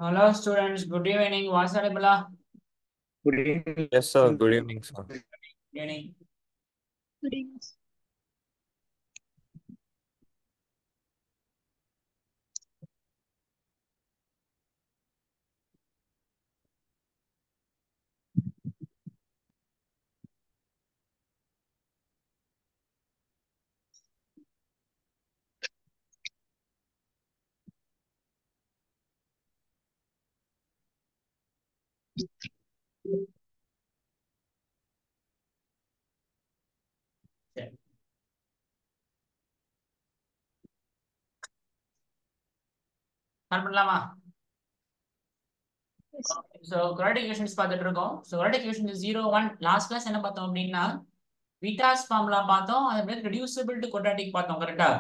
Hello, students. Good evening. What's up, Good evening. Yes, sir. Good evening, sir. Good evening. Good evening. சரி. Start பண்ணலாமா? Yes. So quadratic equations பார்த்துட்டு இருக்கோம். So quadratic equation 0, 1 last class என்ன பார்த்தோம் அப்படின்னா விட்டாஸ் formula பார்த்தோம். அது மாதிரி ரெடியூசபிள் டு குவாட்ராட்டிக் பார்த்தோம். கரெக்டா?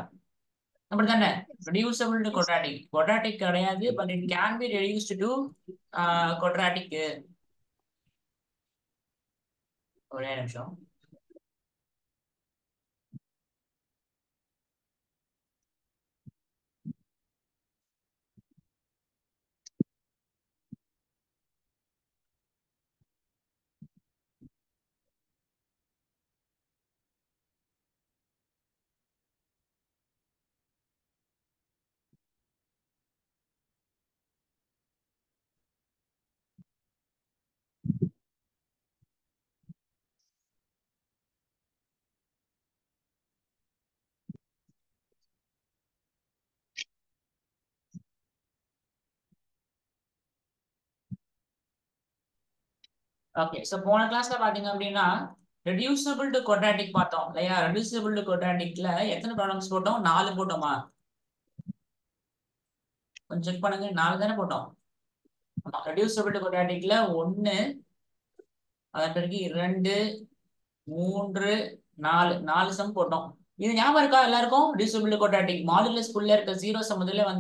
அப்படி தானே? Reducible to Yes. Quadratic quadratic கிடையாது, but it can be reduced to quadratic. ஒரே நிமிஷம். ஓகே, ஸோ போன கிளாஸ்ல பாத்தீங்க அப்படின்னா ரெடியூசபிள் டு குவாட்ராட்டிக் பார்த்தோம் இல்லையா? ரெடியூசபிள் டு குவாட்ராட்டிக்ல எத்தனை ப்ராப்ளம்ஸ் போட்டோம்? 4 போட்டோமா? கொஞ்சம் செக் பண்ணுங்க. 4 தானே போட்டோம். ரெடியூசபிள் டு குவாட்ராட்டிக்ல 1, அதன் பிறகு 2, 3, 4 சம் போட்டோம். இது ஞாபகம் இருக்கா எல்லாருக்கும்? ரெடியூசபிள் டு குவாட்ராட்டிக் மாடுலஸ் குள்ள இருக்க ஜீரோஸை முதல்ல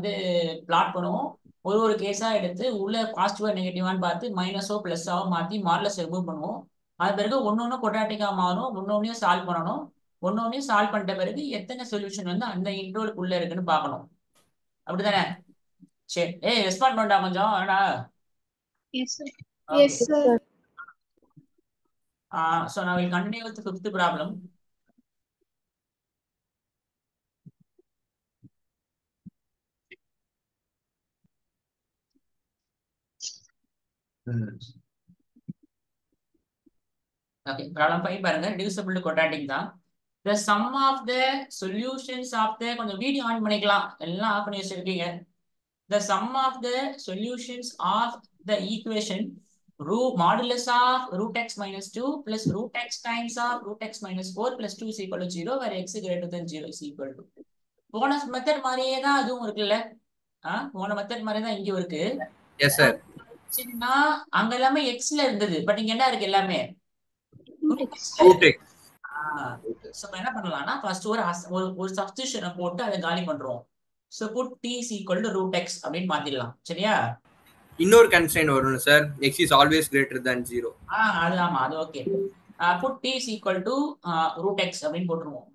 பிளாட் பண்ணுவோம். ஒரு கேஸா எடுத்து உள்ள பாசிட்டிவா நெகட்டிவான்னு பார்த்து மைனஸோ பிளஸ்ஸாவோ மாத்தி மாடுலஸ் ரிமூவ் பண்ணுவோம். அது பிறகு ஒன்னொன்னு குவாட்ராட்டிக்கா மாறும். ஒன்னொன்னையும் சால்வ் பண்ணணும். ஒன்னொன்னையும் சால்வ் பண்ணிட்ட பிறகு எத்தனை சொல்யூஷன் அந்த இன்டர்வலுக்குள்ள இருக்குன்னு பார்க்கணும். அப்படிதானே? சரி, ரெஸ்பாண்ட் பண்ணா கொஞ்சம் வேணா. Yes, sir. Okay. Yes, sir. So now we'll continue with the fifth problem. Okay, problem 5 பாருங்க. reducible to quadratic தான். The sum of the solutions of the கொஞ்சம் வீடியோ ஆன் பண்ணிக்கலாம். எல்லாம் ஆஃப் பண்ணி வச்சிருக்கீங்க. The sum of the solutions of the equation modulus of root x minus 2 plus root x times of root x minus 4 plus 2 is equal to 0 where x greater than 0 is equal to. போன method மாதிரியே தான் அதுவும் இருக்குல்ல. போன method மாதிரியே தான் இங்க இருக்கு. Yes, sir. சரின்னா அங்க எல்லாமே எக்ஸ்ல இருந்தது, பட் இங்க என்ன இருக்கு? எல்லாமே Root x. Root x. So என்ன பண்ணலாம்னா ஃபர்ஸ்ட் ஒரு சப்ஸ்டிட்யூஷனை போட்டு அதை காலி பண்றோம். So put t is equal to root x அப்படின்னு மாத்திடலாம். சரியா? இன்னொரு கன்ஸ்ட்ரெயின் வரும் sir, x is always greater than 0. அது ஆமா, அது okay. Put t is equal to root x அப்படின்னு போட்டுருவோம்.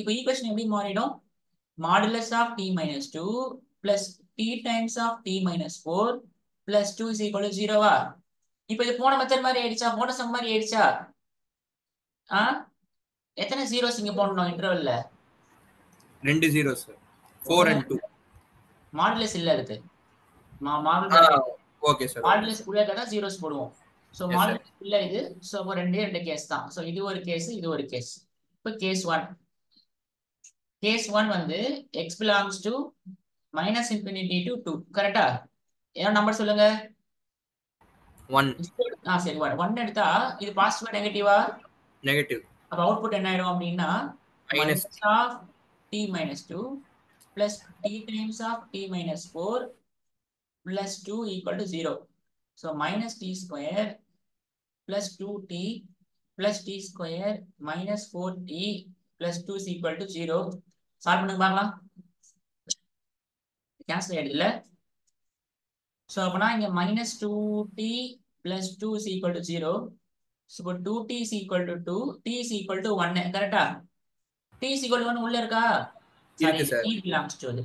இப்போ ஈக்குவேஷன் எப்படி மாறிடும்? Modulus of t minus 2 plus t times of t minus 4 plus 2 is equal to 0வா? இப்போ இது போன மெத்தட் மாதிரி ஆயிடுச்சா? போன சம் மாதிரி ஆயிடுச்சா? எத்தனை ஜீரோஸ் இங்க போடணும் இன்டர்வல்ல? 2 0 சார். 4 and 2. மாடுலஸ் இல்ல இருக்கு. Okay sir. மாடுலஸ் உள்ள கடை ஜீரோஸ் போடுவோம். So Yes, sir. மாடுலஸ் இல்ல இது. சோ ரெண்டு கேஸ் தான். சோ இது ஒரு கேஸ், இது ஒரு கேஸ். இப்போ case 1. Case 1 x belongs to minus infinity to 2. கரெக்ட்டா? என்ன நம்பர் சொல்லுங்க? 1. சரி, 1 எடுத்தா இது பாசிட்டிவா நெகட்டிவா? நெகட்டிவ். அப்ப அவுட்புட் என்ன ஆயிடும் அப்படின்னா Minus. minus of t minus 2 plus t times of t minus 4 plus 2 equal to 0. So minus t square plus 2t plus t square minus 4t plus 2 is equal to 0. Solve பண்ணுங்க பார்க்கலாம். Cancel ஆயிடுதுல. So அப்பனா இங்க minus 2t plus 2 is equal to 0. So 2t is equal to 2, t is equal to 1. கரெக்டா? t is equal to 1 உள்ள இருக்கா? இருக்கு sir. t belongs to அது.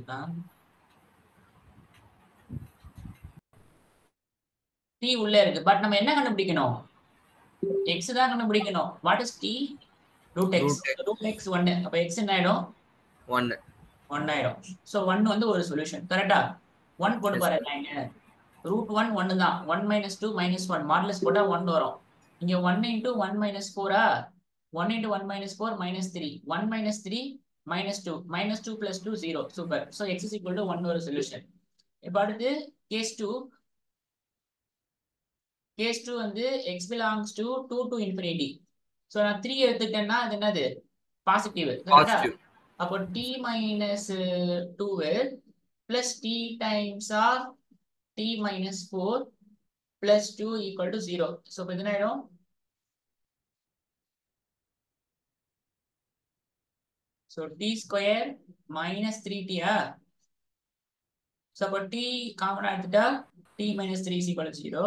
t உள்ள இருக்கு பட் நம்ம என்ன கண்டுபிடிக்கணும் x தான் கண்டுபிடிக்கணும் what is t root x Root x. Root x 1 அப்ப x என்ன ஆயிடும் 1. 1 ஆயிடும் ஸோ 1 வந்து ஒரு சொல்யூஷன் கரெக்டா 1 போட்டு Yes, sir. பாருங்க ரூட் 1 1 தான் 1 மைனஸ் 2 மைனஸ் 1 மாடுலஸ் போட்டா 1 வரும் இங்க 1 into 1 minus 4 1 into 1 minus 4 minus 3 1 minus 3 minus 2 minus 2 plus 2 0 super so x is equal to 1 ஒரு சொல்யூஷன் இப்போ அடுத்து கேஸ் 2 வந்து x belongs to 2 to infinity so நான் 3 எடுத்துக்கிட்டேன்னா அது என்னது பாசிட்டிவ் கரெக்டா Positive. அப்போ t minus 2 plus t times of t minus 4 plus 2 equal to 0 so இப்போ என்ன ஆயிடும் so t square minus 3t so அப்போ t காமனா எடுத்துட்டா t minus 3 is equal to 0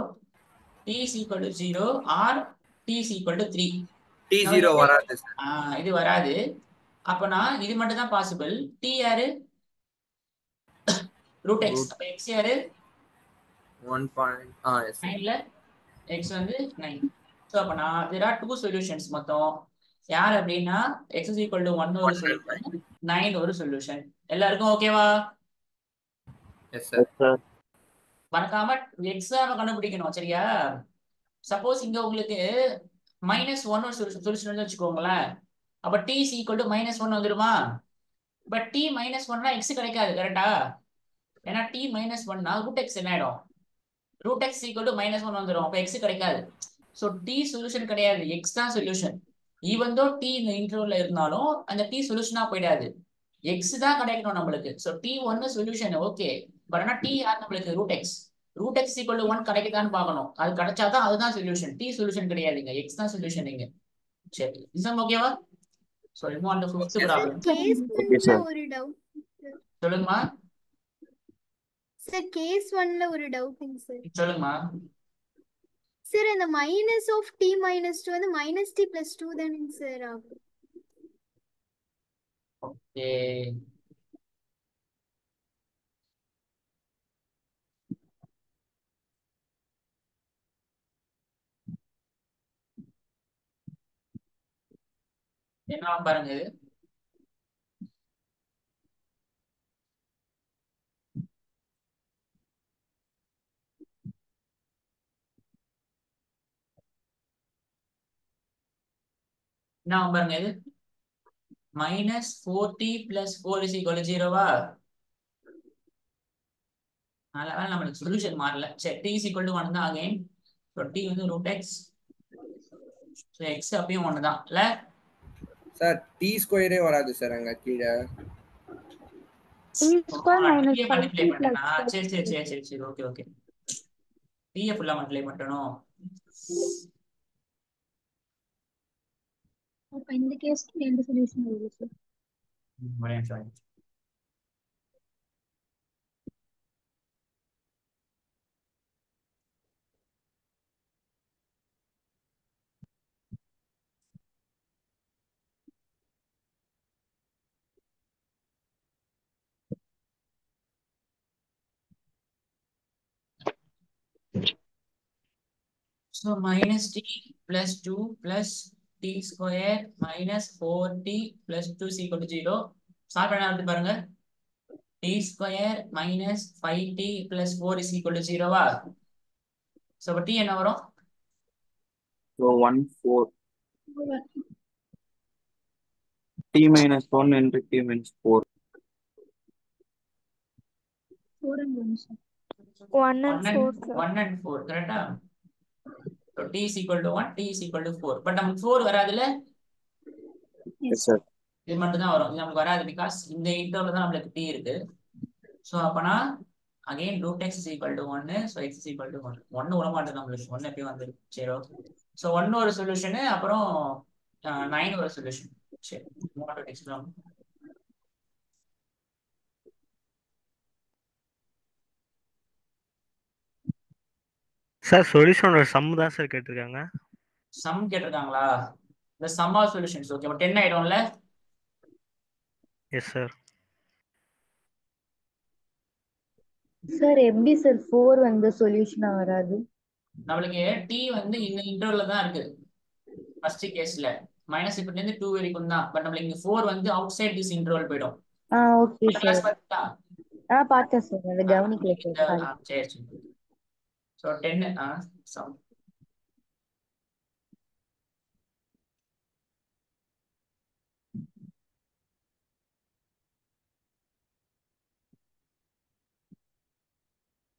t is equal to 0 or t is equal to 3 T0 வராது sir. இது வராது அப்பனா இது மட்டும் தான் பாசிபிள் t யாரு ரூட் x அப்ப x யாரு 1 point. Yes, sir. 9ல x வந்து 9 சோ அப்பனா there are two solutions மொத்தம் யார் அப்படினா x is equal to 1 ஒரு சொல்யூஷன் 9 ஒரு சொல்யூஷன் எல்லாருக்கும் ஓகேவா Yes, sir. மறக்காம x நம்ம கண்டுபிடிக்கணும் சரியா சப்போஸ் இங்க உங்களுக்கு -1 ஒரு சொல்யூஷன் வந்து வச்சுக்கோங்களேன் அப்ப t is equal to -1 வந்துருமா பட் t -1னா x கிடைக்காது கரெக்ட்டா ஏன்னா t -1னா ரூட் x என்ன ஆயிடும் ரூட் x ஈக்குவல் டு -1 வந்துடும் அப்ப x கிடைக்காது ஸோ t சொல்யூஷன் கிடையாது x தான் சொல்யூஷன் ஈவன் தோ t இந்த இன்டர்வல்ல இருந்தாலும் அந்த t சொல்யூஷனா போயிடாது x தான் கிடைக்கணும் நம்மளுக்கு ஸோ t ஒன்னு சொல்யூஷன் ஓகே பட் ஆனா t யார் நம்மளுக்கு ரூட் x ஈக்குவல் டு 1 கிடைக்குதான்னு பார்க்கணும் அது கிடைச்சாதான் அதுதான் சொல்யூஷன் t சொல்யூஷன் கிடையாதுங்க x தான் சொல்யூஷன் இங்க சரி இசம் ஓகேவா ஸோ இப்போ அந்த ஃபிஃப்த் ப்ராப்ளம் கேஸ் ஒன்ல ஒரு டவுட் சொல்லுங்கம்மா சார் கேஸ் ஒன்ல ஒரு டவுட்டுங்க சார் சொல்லுங்கம்மா சார் இந்த minus of D minus two வந்து மைனஸ் டி பிளஸ் டூ தானுங்க சார் ஆகும் ஓகே என்ன பாருங்க இது என்ன பாருங்க இது -4t plus 4 is equal to 0வா அதனால நம்மளுக்கு சொல்யூஷன் மாறல சரி t is equal to 1 தான் அகைன் ஸோ t வந்து ரூட் x ஸோ x அப்பயும் 1 தான் இல்ல Sir, T square வராது sir அங்க கீழே. t square minus t 5t multiply plus பண்ணனா 5. சரி ஓகே ஓகே t ஃபுல்லா மல்டிப்ளை பண்ணனும் அப்ப இந்த கேஸ்க்கு ரெண்டு சொல்யூஷன் வருது சார் ஒரே நிமிஷம் So minus t plus 2 plus t square minus 4t plus 2 is equal to 0. Solve பண்ண வந்து பாருங்க t square minus 5t plus 4 is equal to 0 வா so அப்ப t என்ன வரும் So 1 4 t minus 1 into t minus 4. 4 and 1 sir 1 and 4 sir. 1 and 4 கரெக்ட்டா so t is equal to 1 t is equal to 4 but நமக்கு 4 வராதுல Yes, sir. இது மட்டும் தான் வரும் இது நமக்கு வராது பிகாஸ் இந்த இன்டர்வல்ல தான் நமக்கு t இருக்கு சோ அப்பனா again root x is equal to 1 so x is equal to 1 1 விட மாட்டேன் நம்மளுக்கு 1 எப்பயும் வந்து சரி ஓகே சோ 1 ஒரு சொல்யூஷன் அப்புறம் 9 ஒரு சொல்யூஷன் சரி மூணு நெக்ஸ்ட் ப்ராப்ளம் சார் சொல்யூஷனோட சம் தான் சார் கேட்டிருக்காங்க சம் கேட்டிருக்காங்களா இந்த சம் ஆஃப் சொல்யூஷன்ஸ் ஓகே அப்ப 10 ஆயிடும்ல எஸ் சார் சார் எப்படி சார் 4 வந்து சொல்யூஷனா வராது நம்மளுக்கு டி வந்து இந்த இன்டர்வல்ல தான் இருக்கு ஃபர்ஸ்ட் கேஸ்ல மைனஸ் இப்படி இருந்து 2 வரைக்கும் தான். பட் நம்மளுக்கு இங்க 4 வந்து அவுட் சைட் திஸ் இன்டர்வல் போயிடும். Okay class sir. பார்த்தா பார்த்தேன் சார், அதை கவனிக்கல சார். சரி சரி. ஸோ 10 சம்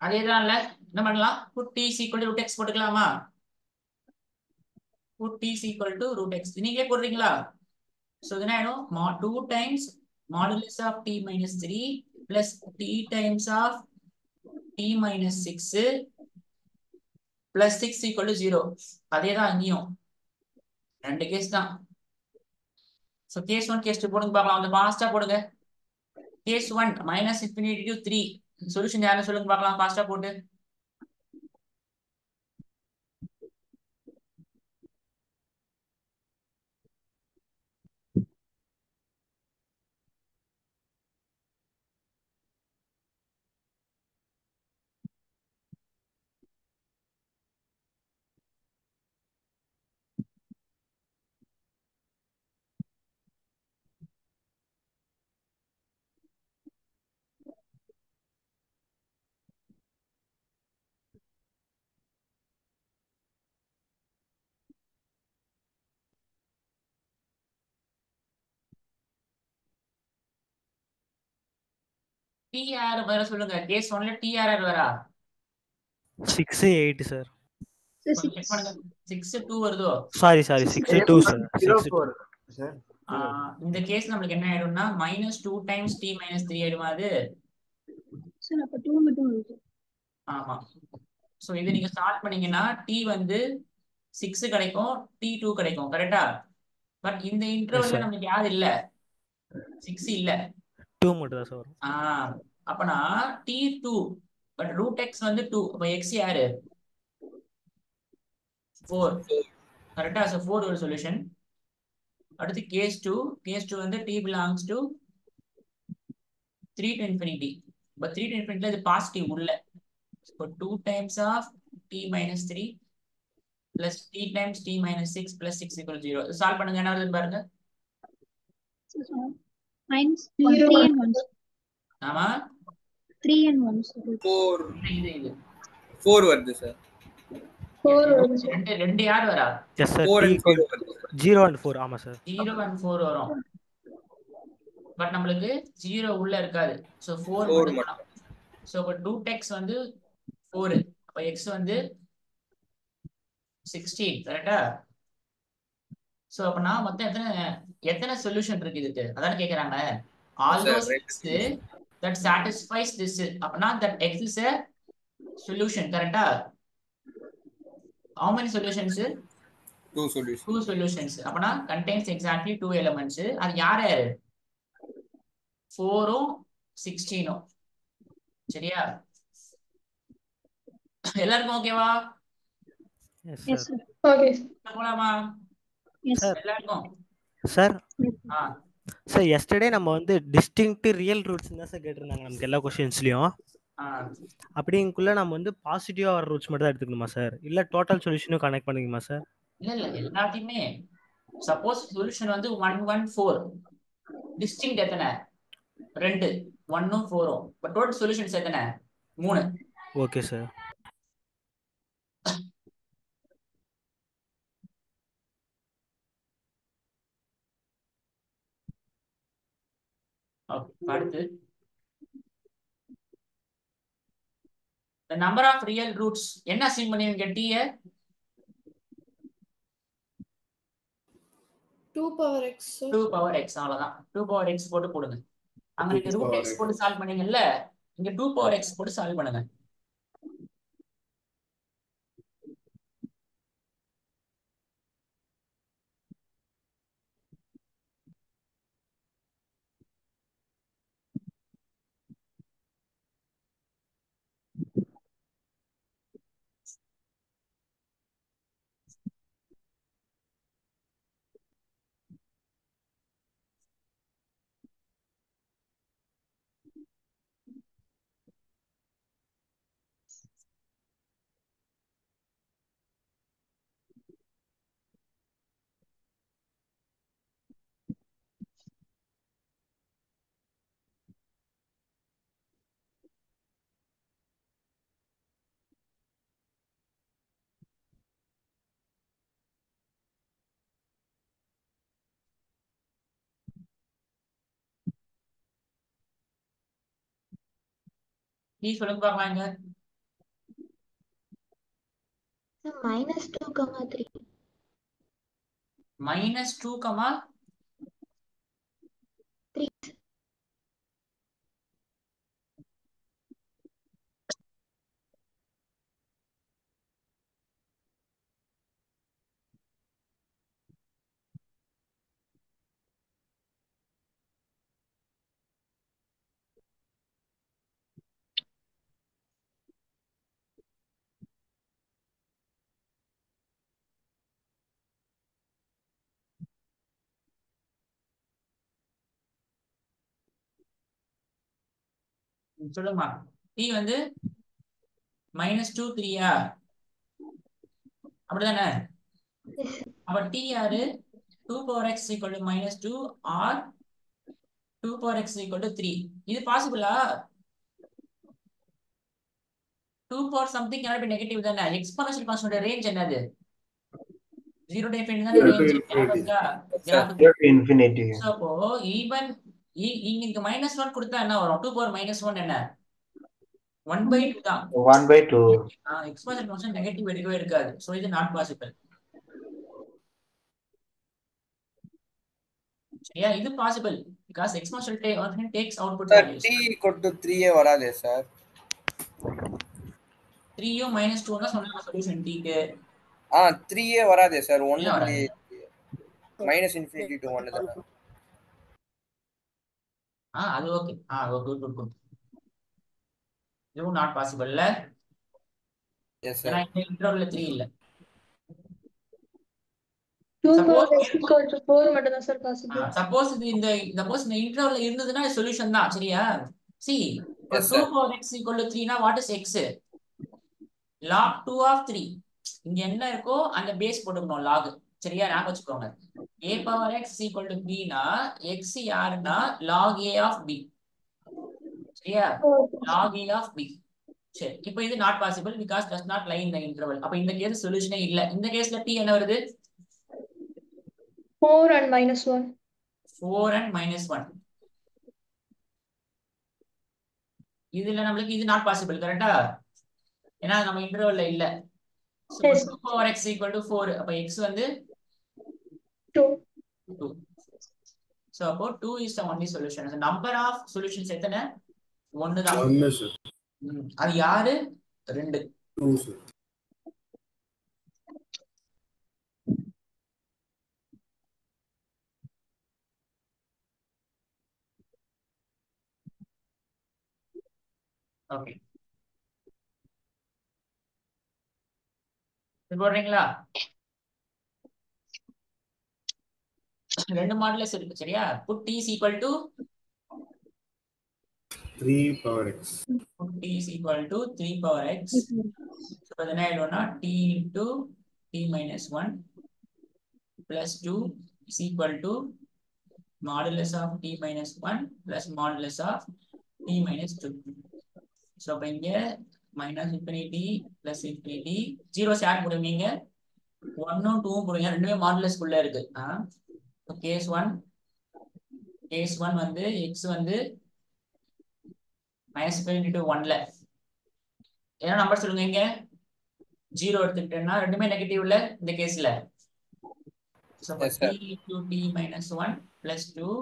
அதேதான் இல்ல, என்ன பண்ணலாம்? Put T equal to root X போட்டுக்கலாமா? Put T equal to root X நீங்களே போடுறீங்களா? ஸோ இது என்ன ஆயிடும்? 2 times modulus of D minus 3 plus T times of D minus 6 plus 6 equal to 0. அதே தான் இங்கேயும் 2 கேஸ் தான். ஸோ கேஸ் 1 கேஸ் 2 போடுங்க பார்க்கலாம். அந்த ஃபாஸ்டா போடுங்க. Case 1 minus infinity to 3 solution யாரும் சொல்லுங்க பார்க்கலாம் ஃபாஸ்டா போட்டு. டிஆர் வேற சொல்லுங்க. கேஸ் 1ல டிஆர்ஆர் வரா? 6 8 சார். கொஞ்சம் செக் பண்ணுங்க. 6 2 வருதோ? Sorry 62 sir. 04 சார். இந்த கேஸ் நம்மளுக்கு என்ன ஆயிடும்னா -2 டைம்ஸ் டி மைனஸ் 3 ஆயிடுமா அது? சார் அப்ப 2 மட்டும் வருது. ஆமா. சோ இது நீங்க ஸ்டார்ட் பண்ணீங்கன்னா டி வந்து 6 கிடைக்கும், டி 2 கிடைக்கும். கரெக்டா? பட் இந்த இன்டர்வல்ல sir. நமக்கு யாரு இல்ல? 6 இல்ல. 2 மட்டும் தான் சார் வரும். அப்பனா டி 2 பட் ரூட் எக்ஸ் வந்து 2. அப்ப எக்ஸ் யாரு? 4. கரெக்டா? சோ 4 ஒரு சொல்யூஷன். அடுத்து கேஸ் 2. கேஸ் 2 வந்து t belongs to 3 to infinity. but 3 to infinity இது பாசிட்டிவ் உள்ள. so 2 times of t minus 3 plus t times t minus 6 plus 6 equal 0. Solve பண்ணுங்க. என்ன வருதுன்னு பாருங்க. Minus 3 and 1. ஆமா 3 and 1. Sorry. 4 வருது சார். 4 வருது. ரெண்டு யார் வரா? Yes sir. 4 t and 0 வருது. 0 and 4. ஆமா சார். 0 and 4 வரும். பட் நம்மளுக்கு 0 உள்ள இருக்காது. சோ 4 மட்டும் தான். சோ அப்ப 2x வந்து 4. அப்ப x வந்து 16. கரெக்ட்டா? சோ அப்பனா மொத்தம் எத்தனை சொல்யூஷன் இருக்கு இதுக்கு? அதான் கேக்குறாங்க. all those x that satisfies this. அப்பனா that x is a solution. கரெக்ட்டா? how many solutions? 2 solutions. 2 solutions. அப்பனா contains exactly 2 elements. அது யாரு? 4ம் 16ம். சரியா? எல்லாருக்கும் ஓகேவா? Yes sir. Okay. போலாமா? Yes. எல்லாருக்கும் சார் ஆ சார் எஸ்டர்டே நம்ம வந்து டிஸ்டிங்க்ட் ரியல் ரூட்ஸ் தான் சார் கேட்டிருந்தாங்க நமக்கு எல்லா கொஸ்டின்ஸ்லயும். ஆ அப்படிங்குள்ள நம்ம வந்து பாசிட்டிவா வர ரூட்ஸ் மட்டும் தான் எடுத்துக்கணுமா சார்? இல்ல டோட்டல் சொல்யூஷனும் கனெக்ட் பண்ணிக்கணுமா சார்? இல்ல எல்லாத்தையுமே. சப்போஸ் சொல்யூஷன் வந்து 1 1 4 டிஸ்டிங்க்ட் எத்தனை? 2 1ம் 4ம். பட் டோட்டல் சொல்யூஷன்ஸ் எத்தனை? 3. Okay sir. ஓகே அடுத்து the number of real roots என்ன அசைன் பண்ணுவீங்க? t 2 power x. 2 power x அவ்வளவுதான். 2 power x போட்டு போடுங்க. அங்க நீங்க ரூட் x போட்டு சால்வ் பண்ணீங்கல்ல, இங்க 2 power x போட்டு சால்வ் பண்ணுங்க. T சொல்லுங்க பார்க்கலாம் இங்க. -2, -3. -2, 3. சொல்லுங்கம்மா. T வந்து -2, 3 அப்படிதானே? அப்ப T யாரு? 2 power x equal to -2 or 2 power x equal to 3. இது பாசிபிளா? 2 power something cannot be negative தானே? எக்ஸ்போனன்ஷியல் ஃபங்க்ஷனோட ரேஞ்ச் என்னது? 0 to infinity தானே ரேஞ்ச். ஞாபகம் இருக்கா? infinity. So அப்போ ஈவன் இங்க -1 கொடுத்தா என்ன வரும்? 2 power -1 என்ன? 1/2 தான். 1/2. எக்ஸ்போனன்ஷியல் ஃபங்க்ஷன் நெகட்டிவ் எடுக்கவே இருக்காது. சோ இது நாட் பாசிபிள். சரியா? இது possible because exponential function takes output sir values. t = 3 வராதே சார். 3 யும் -2 தான் சொன்ன சொல்யூஷன் t க்கு. 3 வராதே சார். 1 வராது. -∞ to 1 தான. அது ஓகே. குட். இதுவும் நாட் பாசிபிள் இல்ல? எஸ் ஏன்னா சார். இந்த இன்டர்வல்ல 3 இல்ல. 2 power x equal to 4 மட்டும் தான் சார் பாசிபிள். சப்போஸ் இது இந்த இன்டர்வல்ல இருந்ததுன்னா சொல்யூஷன் தான். சரியா? see Yes, 2 sir. power x equal to 3 னா what is x? log 2 of 3. இங்க என்ன இருக்கோ அந்த பேஸ் போட்டுக்கணும் log. சரியா? ஞாபகம் வச்சுக்கோங்க. a power x equal to b னா x யாருன்னா log a of b. சரியா? log a of b. சரி, இப்போ இது not possible because does not lie in the interval. அப்ப இந்த கேஸ் சொல்யூஷனே இல்ல. இந்த கேஸ்ல t என்ன வருது? 4 and -1. 4 and -1. இதுல நம்மளுக்கு இது நாட் பாசிபிள். கரெக்ட்டா? ஏன்னா நம்ம இன்டர்வல்ல இல்ல. So, Yes. 2 power x equal to 4. அப்ப x வந்து 2. 2. So அப்போ 2 is the only solution. The number of solutions எத்தனை? 1 தான். 1 sir. அது யாரு? 2. 2 sir. ஓகே. போடுறீங்களா? ரெண்டு மாடல்ஸ் இருக்கு. சரியா? put t is equal to 3 power x. put t is equal to 3 power x. So என்ன ஆயிடும்னா t into t minus 1 plus 2 is equal to modulus of t minus 1 plus modulus of t minus 2. So அப்ப இங்க minus infinity plus infinity 0 share போடுவீங்க. 1 உம் 2 உம் போடுவீங்க. ரெண்டுமே modulus குள்ள இருக்கு. Case 1 வந்து x வந்து -infinity to 1ல என்ன நம்பர் சொல்லுங்க இங்க? 0 எடுத்துக்கிட்டேன்னா ரெண்டுமே நெகட்டிவ்ல இந்த கேஸ்ல. So Yes, sir. t into t minus 1 plus 2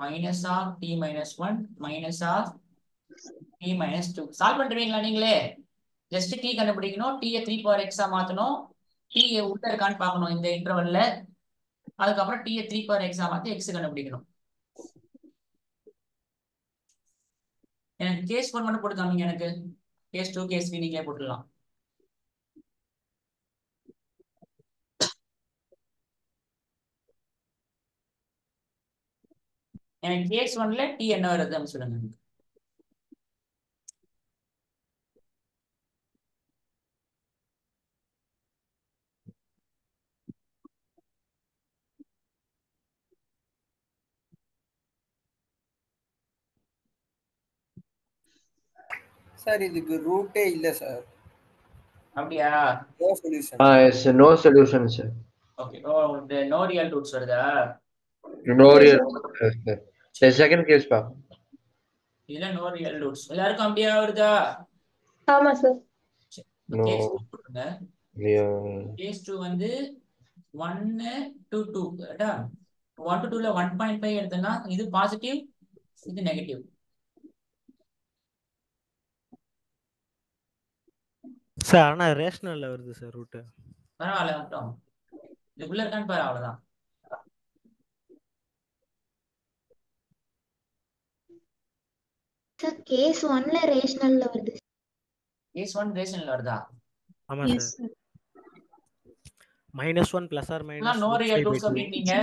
minus of t minus 1 minus of t minus 2. Solve பண்ணுவீங்களா நீங்களே? ஜஸ்ட் t கண்டுபிடிக்கணும். t ய 3 power x மாத்தணும். t உள்ள இருக்கான்னு பார்க்கணும் இந்த இன்டர்வல்ல. அதுக்கப்புறம் t ய 3 power x மாத்தி x கண்டுபிடிக்கணும். எனக்கு கேஸ் 1 மட்டும் போட்டு காமிங்க. எனக்கு கேஸ் 2 கேஸ் 3 நீங்களே போட்டுடலாம். எனக்கு கேஸ் 1ல t என்ன வருது அப்படின்னு சொல்லுங்க. சார் இதுக்கு ரூட்டே இல்ல சார். அப்படியா? No solution. Yes, no solution, sir. Okay. No real roots வருதா? No real. Yes, sir. The second case, pa. இதுல நோ ரியல் ரூட்ஸ். எல்லாருக்கும் அப்படியே வருதா? ஆமா சார். No. கேஸ் 2 போடுங்க. Yeah. கேஸ் 2 வந்து 1 to 2 கரெக்ட்டா? 1 to 2ல 1.5 எடுத்தனா இது பாசிட்டிவ், இது நெகட்டிவ். சார் ஆனா ரேஷனல்ல வருது சார் ரூட். பரவாயில்ல வரட்டும். இதுக்குள்ள இருக்கான்னு பாரு, அவ்வளவுதான். சார் கேஸ் 1ல ரேஷனல்ல வருது. கேஸ் 1 ரேஷனல் வருதா? ஆமா எஸ் சார். சார். -1 + or இதெல்லாம் நோ ரியல் ரூட்ஸ் -√5/2. அப்படின்னீங்க.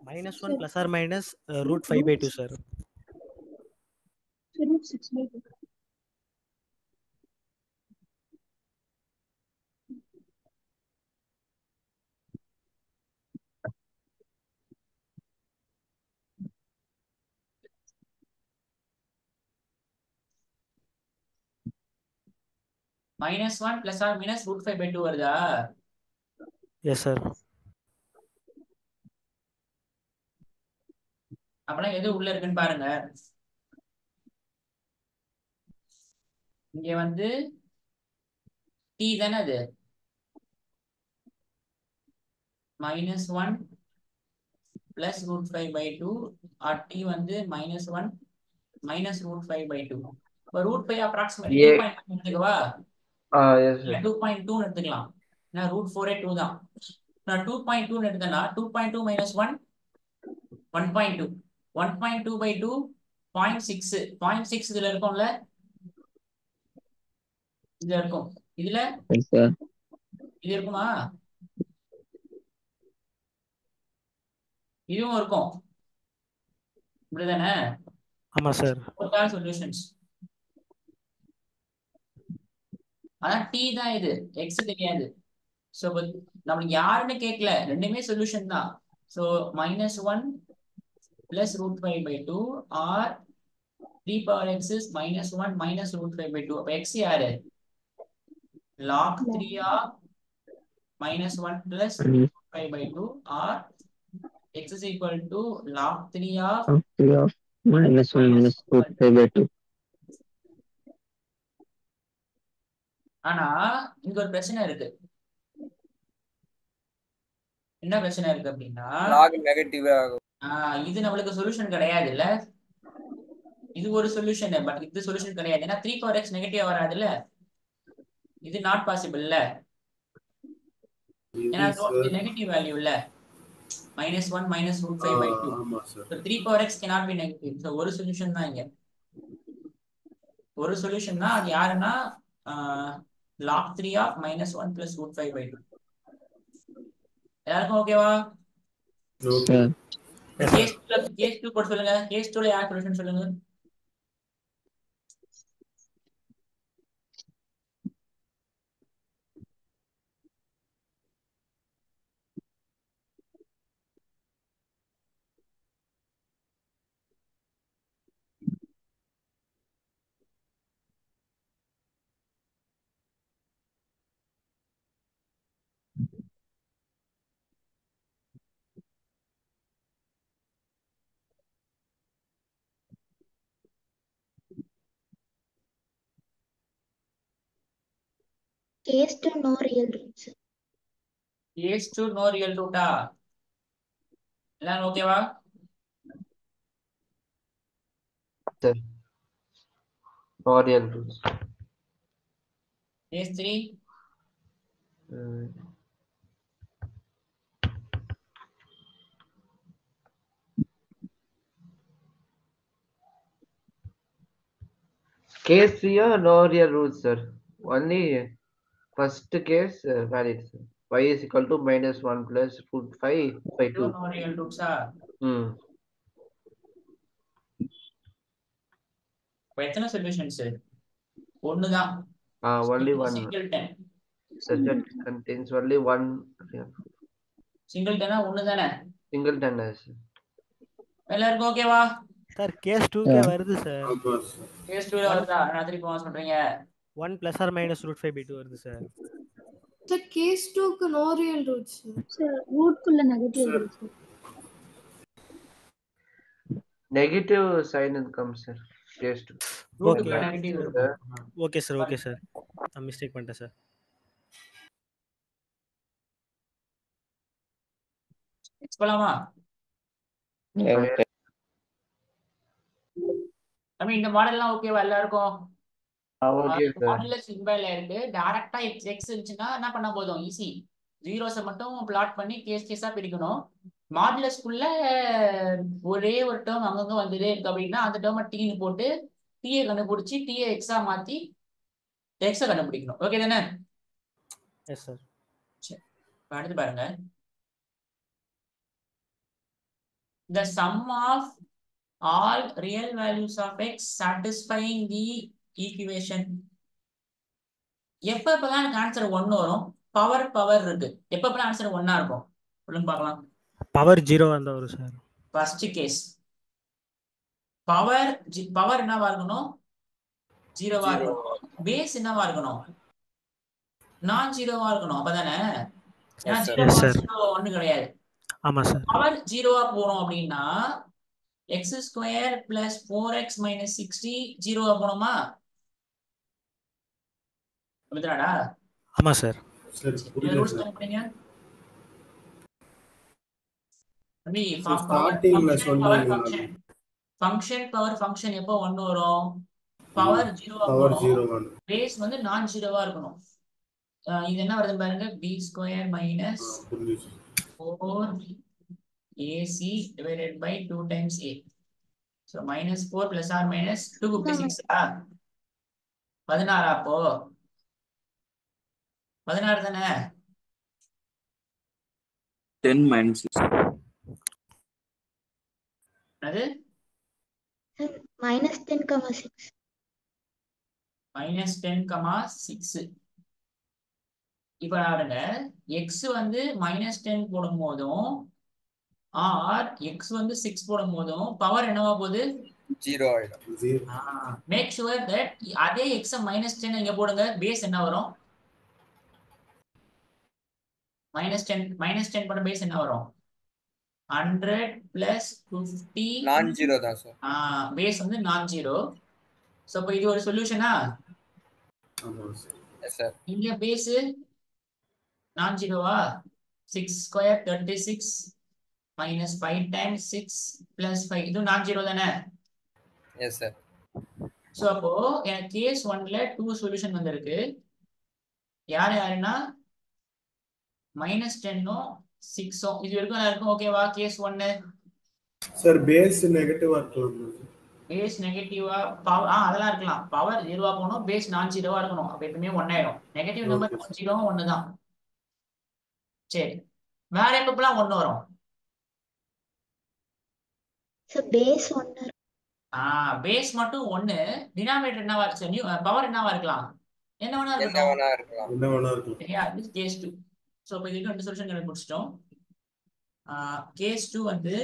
-1 + or -√5/2 சார். √6/2. -1 + or -√5/2 வருதா? Yes sir. அப்பனா எது உள்ள இருக்குன்னு பாருங்க. இங்க வந்து t தானே அது. -1 + √5/2 or t வந்து -1 -√5/2. இப்போ √5 approximately Yeah. 2.5 எடுத்துக்கவா? Yes, இல்ல sir. 2.2 எடுத்துக்கலாம். ஏன்னா √4 2 தான். நான் 2.2 எடுத்தேன்னா 2.2 - 1 1.2. 1.2/2 0.6. 0.6 இதுல இருக்கும்ல, இதுல இருக்கும். இதுல Yes, sir. இது இருக்குமா? இதுவும் இருக்கும். இப்படிதானே? ஆமா சார். சொல்யூஷன்ஸ். ஆனா t தான் இது, x தெரியாது. சோ நம்மளுக்கு யாருன்னு கேட்கல, ரெண்டுமே சொல்யூஷன் தான். So -1 + √5/2 or 3 x is -1 -√5/2. அப்ப x யாரு? log 3 of -1 + √5/2 or x is equal to log 3 of -1 -√5/2. ஆனா இங்க ஒரு பிரச்சனை இருக்கு. என்ன பிரச்சனை இருக்கு அப்படின்னா, லாக் நெகட்டிவ் ஆகும். இது நம்மளுக்கு சொல்யூஷன் கிடையாது இல்ல. இது ஒரு சொல்யூஷன், பட் இது சொல்யூஷன் கிடையாது. ஏன்னா 3/x நெகட்டிவா வராதுல்ல, இது நாட் பாசிபிள் இல்ல. ஏன்னா இது நெகட்டிவ் வேல்யூ இல்ல, -1 -√5/2. So 3/x cannot be negative. So ஒரு சொல்யூஷன் தான் இங்க. ஒரு சொல்யூஷன் தான், அது யாருன்னா log 3 of -1 + √5/2. எல்லாருக்கும் ஓகேவா? Sir. கேஸ் 2 போட்டு சொல்லுங்க. கேஸ் 2ல யார் சொல்யூஷன் சொல்லுங்க. Case 2 no real roots. Case 2 no real ரூட்டா? எல்லாரும் ஓகேவா? Sir. No real roots. கேஸ் 3 Case 3 no real roots, sir. Only first case valid, sir. Y is equal to -1 + √5/2. No real ரூட்ஸா? இப்போ எத்தனை சொல்யூஷன்ஸ்? ஒண்ணுதான். Only one. Singleton. Set contains only one real root. சிங்கிள்டனா ஒண்ணு தானே? Singleton, sir. எல்லாருக்கும் ஓகேவா? சார் கேஸ் 2க்கே வருது சார். கேஸ் 2ல வருதா? நான் திருப்பி வாங்க சொல்றீங்க. 1 + or -√5/2 வருது சார். சார் கேஸ் 2க்கு நோ ரியல் ரூட்ஸ். சார் ரூட்குள்ள நெகட்டிவ் வருது sir. Negative sign comes, sir. case 2. Okay ரூட்டுக்கு நெகட்டிவ் sir. இருக்கும். ஓகே சார் ஓகே சார் நான் மிஸ்டேக் பண்ணிட்டேன் சார். நெக்ஸ்ட் போலாமா? I mean, இந்த மாடல்லாம் ஓகேவா எல்லாருக்கும்? Okay sir. மாடல்ல சிம்பிள்ல இருக்கு. டைரக்டா x இருந்துச்சுன்னா என்ன பண்ண போதும்? ஈஸி. ஜீரோஸை மட்டும் பிளாட் பண்ணி கேஸா பிரிக்கணும். மாடுலஸ்குள்ள ஒரே ஒரு டேர்ம் அங்கங்க வந்துட்டே இருக்கு அப்படின்னா அந்த டேர்மை டீன்னு போட்டு டீயை கண்டுபிடிச்சி டீயை எக்ஸா மாத்தி எக்ஸை கண்டுபிடிக்கணும். ஓகே தானே? Yes sir. சரி, அடுத்து பாருங்க. The sum of all real values of x satisfying the equation. எப்பப்பெல்லாம் எனக்கு ஆன்சர் 1 வரும்? பவர் இருக்கு. எப்பப்பெல்லாம் ஆன்சர் 1 இருக்கும்? சொல்லுங்க பார்க்கலாம். பவர் 0 வந்தா வரும் சார். ஃபர்ஸ்ட் கேஸ் பவர் என்னவா இருக்கணும்? 0வா இருக்கணும். பேஸ் என்னவா இருக்கணும்? நான் 0வா இருக்கணும். அப்பதானே? ஏன்னா 0 1 கிடையாது. ஆமா சார். பவர் 0வா போறோம் அப்படின்னா x² + 4x - 60 0வா போனோமா? அப்படிதாடா? ஆமா சார். சரி புரியல சார். ஸ்டார்டிங்ல சொன்னீங்க ஃபங்க்ஷன் பவர் ஃபங்க்ஷன் எப்போ 1 வரும்? பவர் 0வா பவர் போறோம். 0 பேஸ் வந்து நான் 0வா இருக்கணும். இது என்ன வருது பாருங்க, b² - புரியுது 4ac divided by 2 times a. So -4 + or - 256 16 அப்போ 16 தானே? 10 minus 6. அது -10,6 -10,6. இப்ப பாருங்க, x வந்து -10 போடும் போதும் ஆர் x வந்து 6 போடும் போதும் பவர் என்னவா போகுது? 0 ஆயிடும். மேக் ஷுவர் தட் அதே x -10 இங்க போடுங்க, பேஸ் என்ன வரும்? -10 போட பேஸ் என்ன வரும்? 100 + 50 நான் 0 தான் சார். பேஸ் வந்து நான் 0. சோ அப்ப இது ஒரு சொல்யூஷனா? ஆமா சார். Yes sir. இங்க பேஸ் நான் 0வா? 6² 36 -5 times 6 + 5 இது நான் 0 தானே? Yes sir. சோ அப்போ எனக்கு கேஸ் 1ல 2 சொல்யூஷன் வந்திருக்கு. யாருன்னா -10ம் 6ம் இது வரைக்கும் எல்லாருக்கும் ஓகேவா? கேஸ் 1 சார் பேஸ் நெகட்டிவா இருக்கு. பேஸ் நெகட்டிவா அதெல்லாம் இருக்கலாம். பவர் 0வா போகணும், பேஸ் நான் 0வா இருக்கணும். அப்ப எப்பவுமே 1 ஆயிடும். நெகட்டிவ் நம்பர் 0 1 தான். சரி, வேற எப்பப்பெல்லாம் 1 வரும்? சார் பேஸ் 1 பேஸ் மட்டும் 1, டினாமினேட்டர் என்னவா இருக்கு? பவர் என்னவா இருக்கலாம்? என்ன வேணா இருக்கலாம். என்ன வேணா இருக்கலாம். சரியா? இது கேஸ் 2. சோ இப்போ இதுக்கு ரெண்டு சொல்யூஷன் கண்டுபிடிச்சிட்டோம். கேஸ் 2 வந்து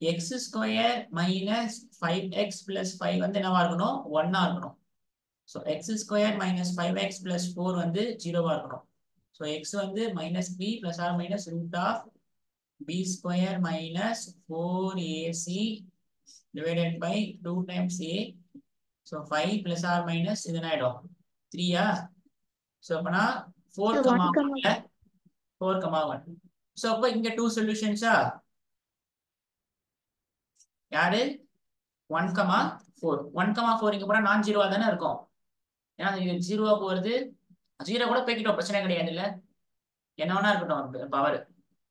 x² - 5x + 5 வந்து என்னவா இருக்கணும்? 1ஆ இருக்கணும். சோ x² - 5x + 4 வந்து 0வா இருக்கணும். சோ x வந்து -b + or - √b² - 4ac divided by 2 times a. So 5 + or - இது என்ன ஆயிடும்? 3ஆ? சோ அப்பனா 4,1 4,1. சோ அப்ப இங்க 2 சொல்யூஷன்ஸா? யாரு? 1,4 1,4 இங்க போனா நான் 0வா தானே இருக்கும். ஏன்னா இது 0வா போறது, 0 கூட போய்க்கிட்டோம், பிரச்சனை கிடையாது இல்ல. என்ன வேணா இருக்கட்டும் பவர்.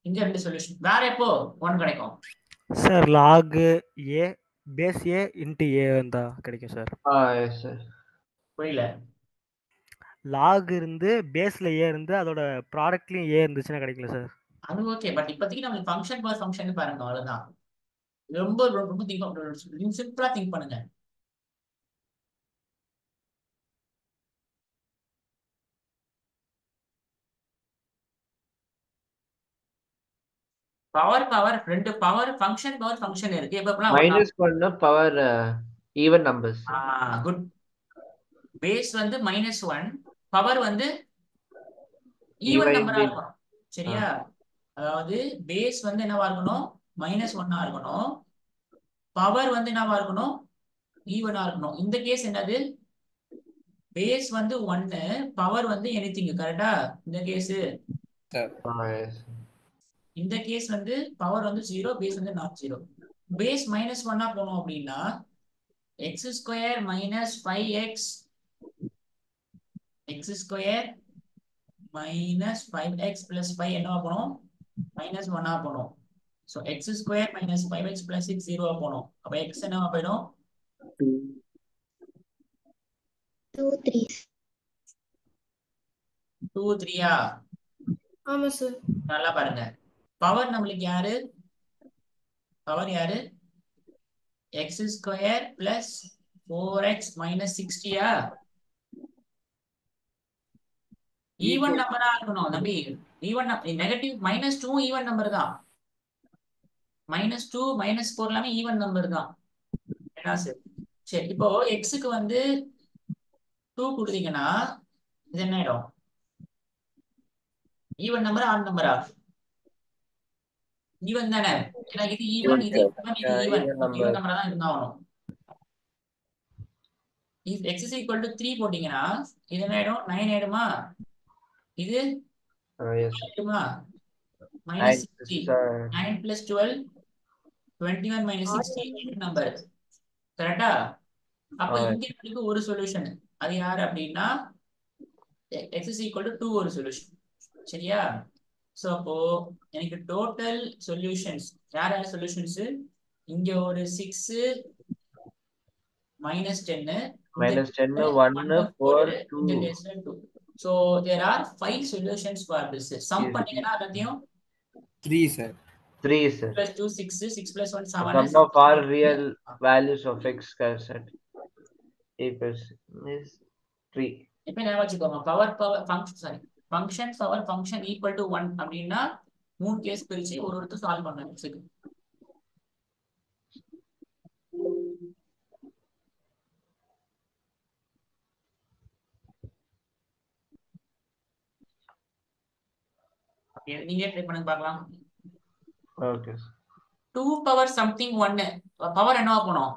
இங்க 2 சொல்யூஷன். வேற எப்போ 1 கிடைக்கும்? Sir log a base a into a வந்தா கிடைக்கும் சார். Yes sir. புரியல. log இருந்து பேஸ்ல a இருந்து அதோட ப்ராடக்ட்லயும் a இருந்துச்சுன்னா கிடைக்கல சார். அது ஓகே, பட் இப்போதைக்கு நம்மளுக்கு ஃபங்க்ஷன் பவர் ஃபங்க்ஷன் பாருங்க, அவ்வளவுதான். ரொம்ப ரொம்ப சிம்பிளா திங்க் பண்ணுங்க. பவர் ரெண்டு பவர் ஃபங்க்ஷன் இருக்கு. எப்பப்பலாம் -1 power even numbers. Good. Base வந்து -1, பவர் வந்து ஈவன் நம்பரா இருக்கணும். சரியா? அதாவது பேஸ் வந்து என்னவா இருக்கணும்? -1ஆ இருக்கணும். பவர் வந்து என்னவா இருக்கணும்? ஈவனா இருக்கணும். இந்த கேஸ் என்னது? பேஸ் வந்து 1, பவர் வந்து எனிதிங். கரெக்டா? இந்த கேஸ் இந்த கேஸ் வந்து பவர் வந்து 0, பேஸ் வந்து நாட் 0. பேஸ் -1 போனோம் அப்படின்னா x² minus 5x x² minus 5x plus 5 என்னவா போனோம்? -1 போனோம். So x² minus 5x plus 6 0 போனோம். அப்ப x என்னவா போயிடும்? 2 3 2 3 ஆமா சார். நல்லா பாருங்க. பவர் நம்மளுக்கு யாரு? பவர் யாரு? x² plus 4x minus 60 even நம்பரா இருக்கணும் தம்பி. ஈவன் நெகட்டிவ் -2 ஈவன் நம்பர் தான். -2 -4 எல்லாமே ஈவன் நம்பர் தான். என்ன சார்? சரி, இப்போ எக்ஸுக்கு வந்து 2 கொடுத்தீங்கன்னா இது என்ன ஆயிடும்? ஈவன் நம்பரா ஆட் நம்பரா? ஈவன் தானே. ஏன்னா இது ஈவன், இது ஈவன், இது ஈவன். ஈவன் நம்பரா தான் இருந்தாகணும். x is equal to 3 போட்டீங்கன்னா இது என்ன ஆயிடும்? 9 ஆயிடுமா? இது ஆயிடுமா? -60. 9 plus 12 21 minus 60 நம்பர். கரெக்டா? அப்ப இங்க இருக்கு ஒரு சொல்யூஷன். அது யாரு அப்படின்னா x is equal to 2 ஒரு சொல்யூஷன். சரியா? சோ அப்போ எனக்கு டோட்டல் சொல்யூஷன்ஸ் யார் யார் சொல்யூஷன்ஸ்? இங்க ஒரு 6 -10 -10 1 4 இந்த 2. கேஸ்ல 2. So there are 5 solutions for this. Sum பண்ணீங்கன்னா எல்லாத்தையும் 3 sir. 3 sir. plus 2 6 6 plus 1 7 Sum of all real values of x set equals is 3. இப்போ ஞாபகம் வச்சுக்கோங்க. Power function sorry function power function equal to 1 அப்படின்னா 3 கேஸ் பிரிச்சு ஒருத்தர் சால்வ் பண்ணணும். எக்ஸுக்கு நீங்க ட்ரை பண்ணுங்க பார்க்கலாம். Okay. 2 பவர் சம்திங் 1 பவர் என்னவா போனோம்?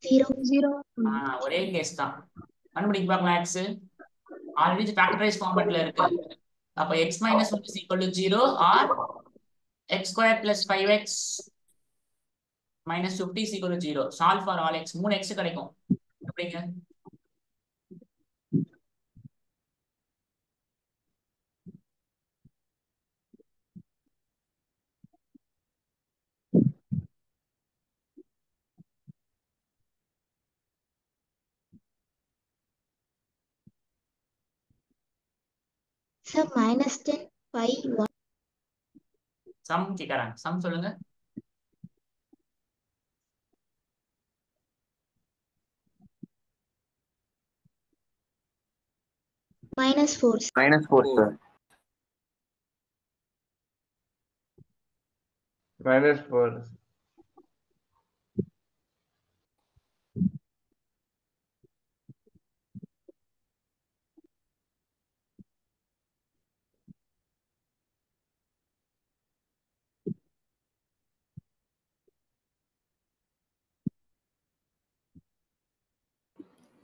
0 ஒரே கேஸ் தான். கண்டுபிடிக்க பார்க்கலாம். x ஆல்ரெடி ஃபேக்டரைஸ் ஃபார்மட்ல இருக்கு. அப்ப x - 1 is equal to 0 or x² plus 5x minus 50 is equal to 0. Solve for all x. 3 x கிடைக்கும். எப்படிங்க? சார் -10 5 1 சம் கேக்குறாங்க. சம் சொல்லுங்க. -4 -4 sir. -4.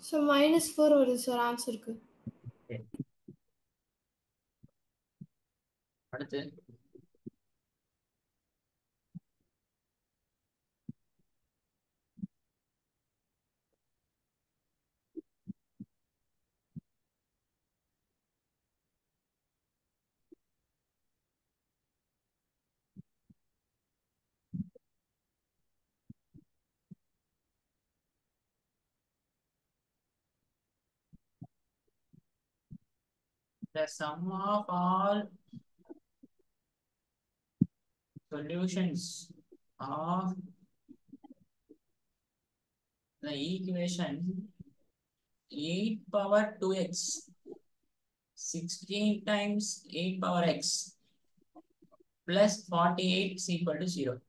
So -4 வருது சார் ஆன்சருக்கு. அடுத்து the sum of all solutions of the equation 8 power 2x 16 times 8 power x plus 48 is equal to 0.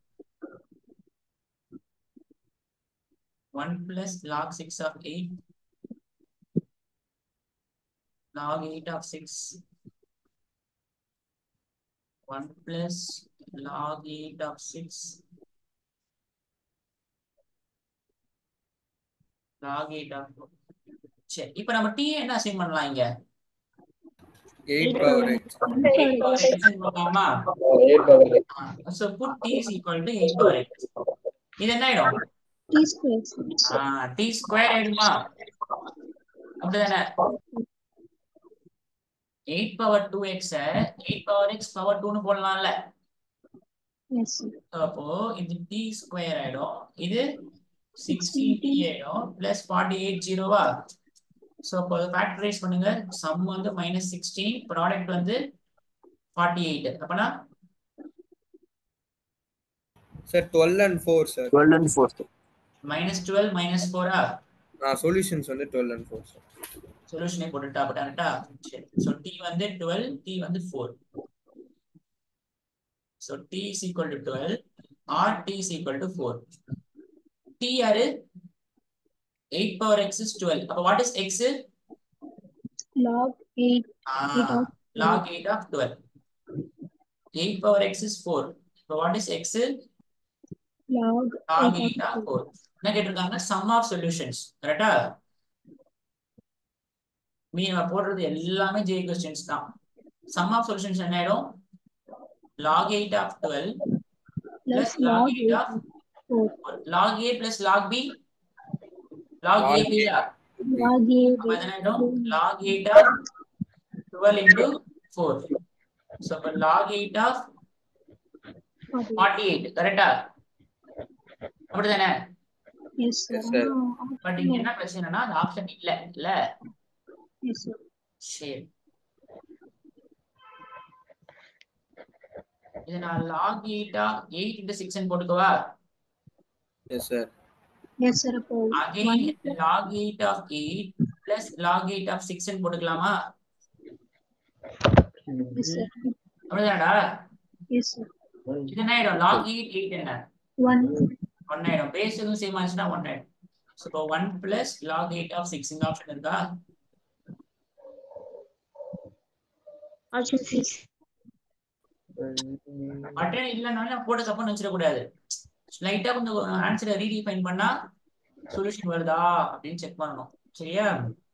1 plus log 6 of 8 log 8 of 6 1 plus log 8 of 6 log 8 of 4. சரி இப்போ நம்ம t என்ன assign பண்ணலாம் இங்க 8 power x. 8 power x ன்னு போடலாமா 8 power x. so put t is equal to 8 power x. இது என்ன ஆயிடும் T square. t ஸ்கொயர் ஆயிடுமா அப்படிதானே 8 power 2x 8 power x power 2 னு போடலாம்ல Yes, sir. அப்போ இது t ஸ்கொயர் ஆயிடும் இது 16t ஆயிடும் பிளஸ் 48 ஜீரோவா சோ அப்போ ஃபேக்டரைஸ் பண்ணுங்க சம் வந்து -16 ப்ராடக்ட் வந்து 48 அப்பனா Sir, 12 and 4, sir. 12 and 4 sir. -12 -4 Solutions வந்து 12 and 4, sir. சொல்யூஷனே போட்டுட்டா கரெக்ட்டா சரி சோ t வந்து 12 t வந்து 4 so t is equal to 12 or t is equal to 4 t யாரு 8 power x is 12 அப்ப what is x Log 8. log 8 of 12 8 power x is 4 so what is x Log log 8 of 4 என்ன கேட்டிருக்காங்க sum of solutions கரெக்ட்டா நம்ம போடுறது எல்லாமே j questions தான் sum of solutions என்ன ஆயிடும் log 8 of 12 plus log 8 of 4 log a plus log b log a b Log A. அப்ப என்ன ஆயிடும் log 8 of 12 into 4 so அப்ப log 8 of 48 கரெக்ட்டா அப்படிதானே Yes, sir. Yes, sir. But இங்க என்ன பிரச்சனைனா அந்த ஆப்ஷன் இல்ல Yes, sir. சரி இது நான் log 8 8 into 6 ன்னு போட்டுக்கவா Yes, sir. Yes, sir. அப்போ again log 8 of 8 plus log 8 of 6 ன்னு போட்டுக்கலாமா Yes, sir. அப்படிதானடா Yes, sir. இது என்ன ஆயிடும் log 8 8 என்ன 1. 1 ஆயிடும் பேஸ் எதுவும் சேம் ஆச்சுன்னா 1 ஆயிடும் சோ இப்போ 1 plus log 8 of 6 இந்த ஆப்ஷன் இருக்கா Option C. பட்டன் இல்லனாலும் நான் போட தப்புன்னு வச்சிட கூடாது லைட்டா கொஞ்சம் ஆன்சரை ரீடிஃபைன் பண்ணா சொல்யூஷன் வருதா அப்படின்னு செக் பண்ணணும் சரியா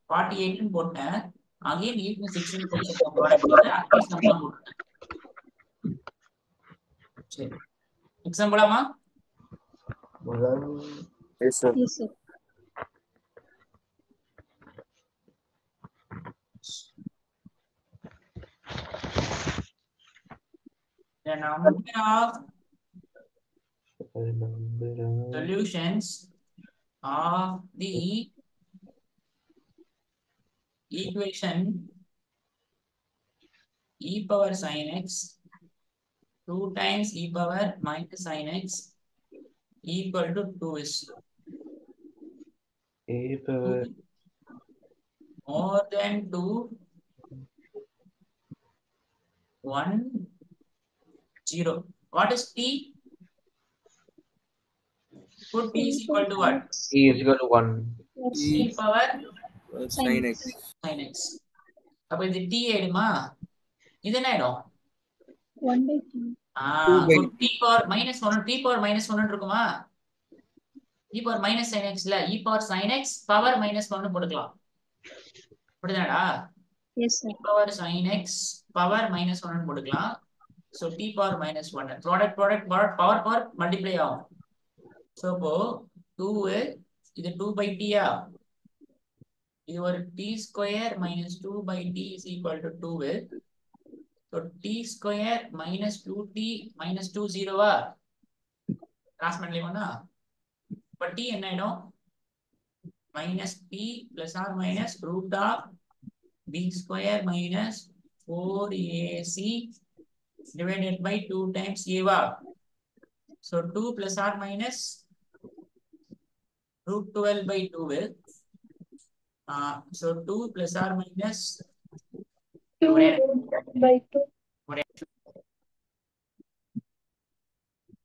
48 ன்னு போட்டேன் அகைன் 8 6 ன்னு போட்டு செக் ப்ராடக்ட் அட்லீஸ்ட் நம்பர் போட்டுட்டேன் சரி எக்ஸாம் போலாமா Yes sir. Yes, sir. the number of solutions of the equation e power sin x 2 times e power minus sin x equal to 2 is A power more than 2 1 0 what is t put t is equal to what E is equal to 1. e power Sin x. sin x அப்ப இது t ஆயிடுமா இது என்ன ஆயிடும் 1/2. t power minus 1 t power minus 1 இருக்குமா e power minus sin x ல e power sin x power minus 1 போட்டுக்கலாம் அப்படிதானடா Yes, sir. e power sin x power minus 1 போட்டுக்கலாம் so t power minus 1 product power multiply ஆகும் so இப்போ 2 இது 2 by t இது ஒரு t square minus 2 by t is equal to 2 so t square minus 2t minus 2 0 cross பண்ணலைமா இப்ப t என்ன ஆயிடும் minus p plus or minus root of b square minus 4ac divided by 2 times a so 2 plus or minus root 12 by 2 so 2 plus or minus 2/2.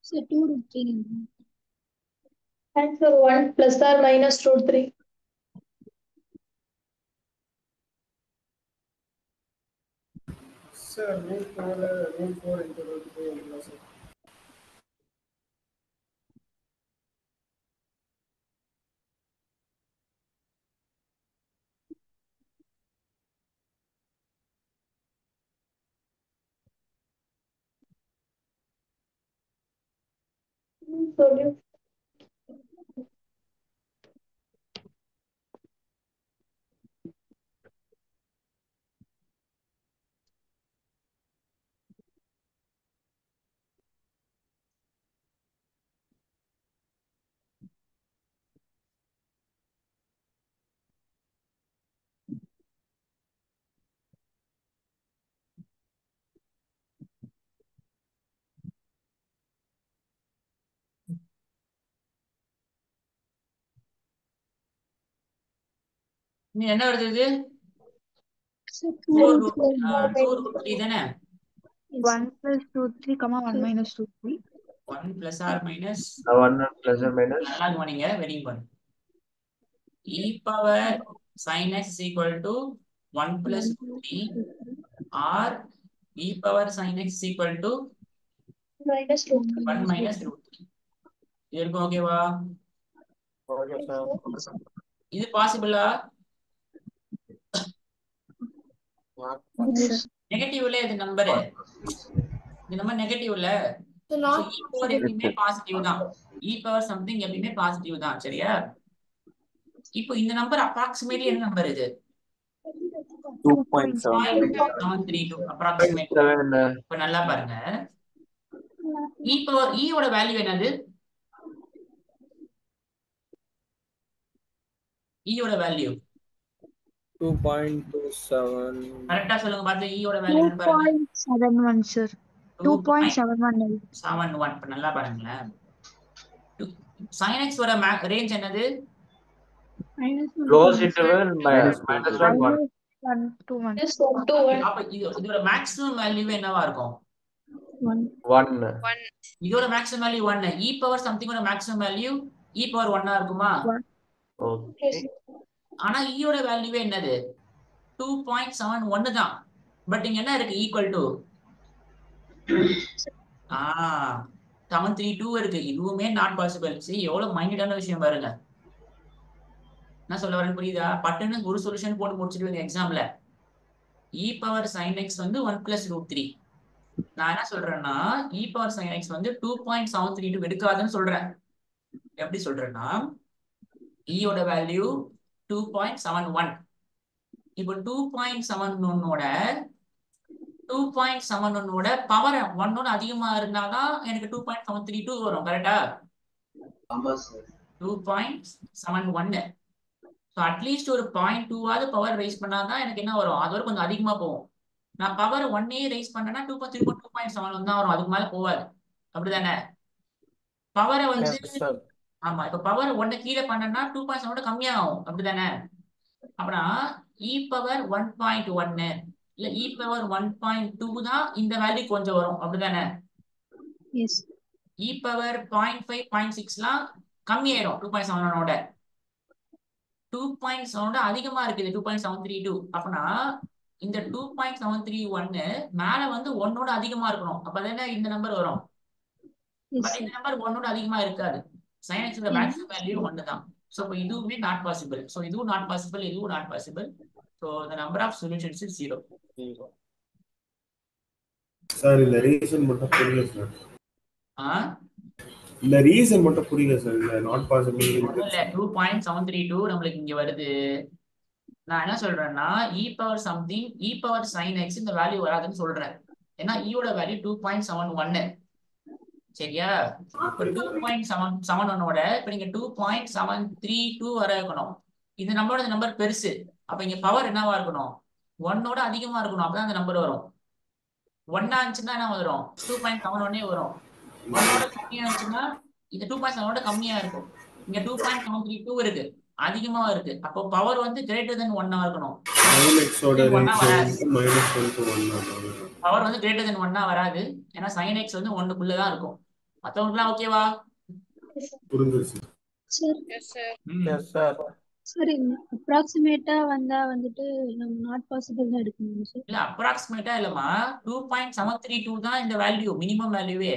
So 2√3. Answer 1 plus or minus √3. Sir, root 4 into root 3 plus sir. நீ என்ன வருது இது? 4 4 root 3 தானே? 1 plus 2 3 comma 1 minus 2 3 1 plus or minus 1 plus or minus நல்லா கவனிங்க very good. e power sin x is equal to 1 plus root 3 or e power sin x is equal to minus root 1 minus root 3. இது இருக்கும் ஓகேவா? Okay sir. இது பாசிபிளா? நெகட்டிவ்ல இது number. இந்த number நெகட்டிவ்ல. So e power எப்பவுமே positive தான். e power something எப்பவுமே positive தான். சரியா? இப்போ இந்த நம்பர் அப்ராக்ஸிமேட்லி என்ன நம்பர் இது? 2.732 அப்ராக்ஸிமேட். இப்ப நல்லா பாருங்க. e பவர் e ஓட வேல்யூ என்னது? e ஓட வேல்யூ 2.27. கரெக்ட்டா சொல்லுங்க பாத்து e ஓட வேல்யூ என்ன பாருங்க. 2.71 sir 2.71 71. இப்ப நல்லா பாருங்களேன். sin x ஓட ரேஞ்ச் என்னது? close interval minus 1 1. minus 1 to 1. அப்ப இதோட மேக்ஸிமம் வேல்யூ என்னவா இருக்கும்? 1. இதோட maximum value 1. e power something ஓட மேக்ஸிமம் வேல்யூ e பவர் 1 இருக்குமா? Okay. ஆனா e ஓட வேல்யூ என்னது? 2.71 தான். பட் இங்க என்ன இருக்கு? ஈக்குவல் டு 732 இருக்கு. இதுவுமே நாட் பாசிபிள். சரி எவ்வளவு மைனூட்டான விஷயம் பாருங்க. என்ன சொல்ல வரேன்னு புரியுதா? பட்டுன்னு ஒரு சொல்யூஷன் போட்டு முடிச்சிடுவீங்க எக்ஸாம்ல. e பவர் sin x வந்து 1 plus root 3. நான் என்ன சொல்றேன்னா e பவர் sin x வந்து 2.732 எடுக்காதுன்னு சொல்றேன். எப்படி சொல்றேன்னா e ஓட வேல்யூ 2.71. இப்போ 2.71 ஓட பவர் 1 ஓட அதிகமா இருந்தாதான் எனக்கு 2.732 வரும். கரெக்டா? ஆமா சார். 2.71. ஸோ அட்லீஸ்ட் ஒரு 0.2 ஆவது பவர் ரைஸ் பண்ணாதான் எனக்கு என்ன வரும்? அது வரை கொஞ்சம் அதிகமா போகும். நான் பவர் 1 ரைஸ் பண்ணேன்னா 2.71 தான் வரும். அதுக்கு மேல போவாது. அப்படிதானே? பவரை வந்து ஆமா இப்ப பவர் 1 கீழே பண்ணனா 2.7 கம்மியாகும். அப்படிதானே? அப்படின்னா e பவர் 1.1 இல்ல e பவர் 1.2 தான் இந்த வேல்யூ கொஞ்சம் வரும். அப்படிதானே? yes e பவர் 0.5 0.6லாம் கம்மியாயிரும் 2.7 2.7 அதிகமா இருக்குது 2.732. அப்படின்னா இந்த 2.731 மேல வந்து 1 அதிகமா இருக்கணும். அப்பதானே இந்த நம்பர் வரும். பட் இந்த நம்பர் 1 அதிகமா இருக்காது. sin x ஓட மேக்ஸிமம் வேல்யூ 1 தான். சோ இப்போ இதுவுமே நாட் பாசிபிள். சோ இதுவும் நாட் பாசிபிள், இதுவும் not possible. So the number of solutions is 0. Sir இந்த ரீசன் மட்டும் புரியல சார். இந்த ரீசன் மட்டும் புரியல சார். இந்த நாட் பாசிபிள் இல்ல 2.732 நம்மளுக்கு இங்க வருது. நான் என்ன சொல்றேன்னா e power something e power sin x இந்த வேல்யூ வராதுன்னு சொல்றேன். ஏன்னா e ஓட வேல்யூ 2.71. சரியா? இப்ப 2.71 ஓட இப்ப நீங்க 2.732 வர இருக்கணும். இந்த நம்பரோட நம்பர் பெருசு. அப்ப இங்க பவர் என்னவா இருக்கணும்? 1 அதிகமா இருக்கணும். அப்பதான் அந்த நம்பர் வரும். 1 இருந்துச்சுன்னா என்ன வரும்? 2.71 வரும். 1 கம்மியா இருந்துச்சுன்னா இந்த 2.7 கம்மியா இருக்கும். இங்க 2.732 இருக்கு, அதிகமா இருக்கு. அப்போ பவர் வந்து கிரேட்டர் தென் 1 இருக்கணும். பவர் வந்து கிரேட்டர் தென் 1 வராது. ஏன்னா sin x வந்து 1 தான் இருக்கும். மத்தவங்களுக்குலாம் ஓகேவா? புரிஞ்சிருச்சு சார். சரி அப்ராக்ஸிமேட்டா வந்தா வந்துட்டு நம்ம நாட் பாசிபிள் தான் எடுக்கணும் சார். இல்ல அப்ராக்ஸிமேட்டா இல்லமா 2.732 தான் இந்த வேல்யூ மினிமம் வேல்யூவே.